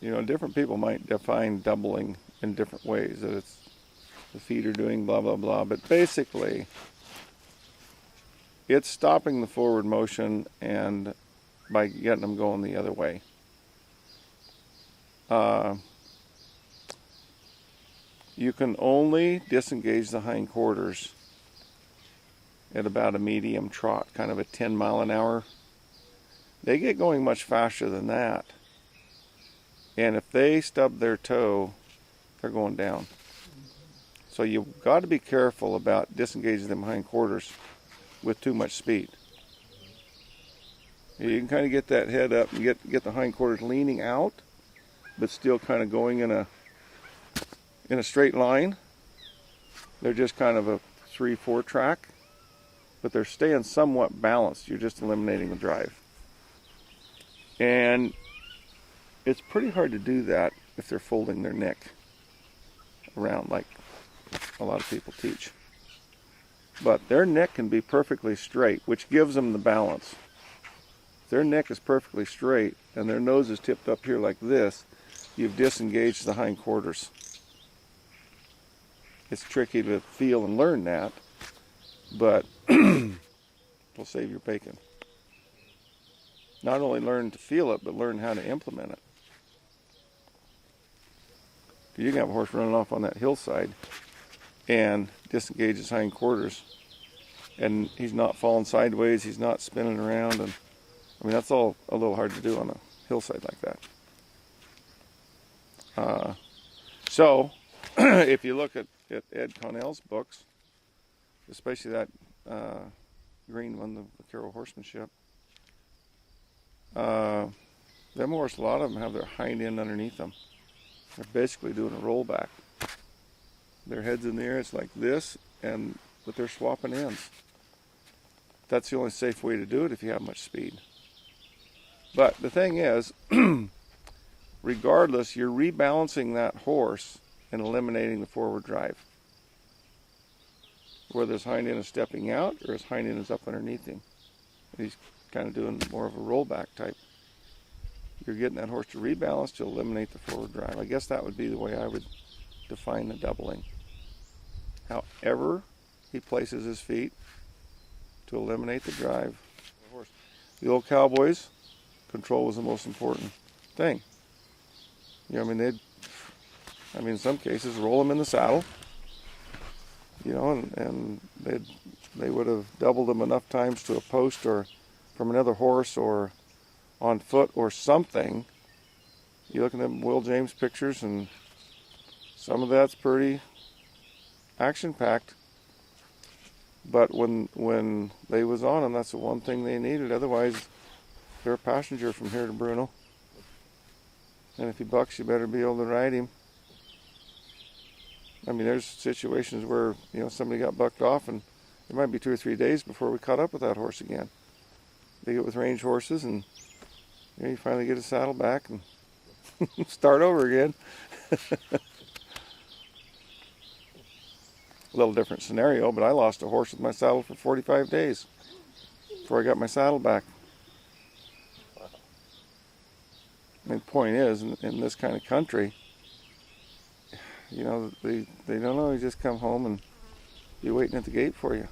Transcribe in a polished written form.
You know, different people might define doubling in different ways, that it's the feet are doing blah, blah, blah. But basically, it's stopping the forward motion and by getting them going the other way. You can only disengage the hindquarters at about a medium trot, kind of a 10 mile an hour. They get going much faster than that. And if they stub their toe, they're going down. So you've got to be careful about disengaging them hindquarters with too much speed. You can kind of get that head up and get the hindquarters leaning out, but still kind of going in a straight line. They're just kind of a 3-4 track, but they're staying somewhat balanced. You're just eliminating the drive. And it's pretty hard to do that if they're folding their neck around like a lot of people teach. But their neck can be perfectly straight, which gives them the balance. If their neck is perfectly straight and their nose is tipped up here like this, you've disengaged the hindquarters. It's tricky to feel and learn that, but it'll save your bacon. Not only learn to feel it, but learn how to implement it. You can have a horse running off on that hillside and disengage his hindquarters, and he's not falling sideways, he's not spinning around, and I mean, that's all a little hard to do on a hillside like that. So if you look at Ed Connell's books, especially that green one, the vaquero horsemanship, them horse, a lot of them have their hind end underneath them. They're basically doing a rollback. Their head's in the air, it's like this, but they're swapping ends. That's the only safe way to do it if you have much speed. But the thing is, regardless, you're rebalancing that horse and eliminating the forward drive. Whether his hind end is stepping out or his hind end is up underneath him. He's kind of doing more of a rollback type. You're getting that horse to rebalance to eliminate the forward drive. I guess that would be the way I would define the doubling. However he places his feet to eliminate the drive. The old cowboys, control was the most important thing. You know, I mean, in some cases, roll them in the saddle, you know, and they would have doubled them enough times to a post or from another horse or on foot or something. You look at them Will James pictures, and some of that's pretty action-packed. But when they was on them, that's the one thing they needed. Otherwise, they're a passenger from here to Bruneau. And if he bucks, you better be able to ride him. I mean, there's situations where, you know, somebody got bucked off, and it might be 2 or 3 days before we caught up with that horse again. They get with range horses, and you know, you finally get a saddle back and start over again. A little different scenario, but I lost a horse with my saddle for 45 days before I got my saddle back. I mean, the point is, in this kind of country, you know, they don't always just come home and be waiting at the gate for you.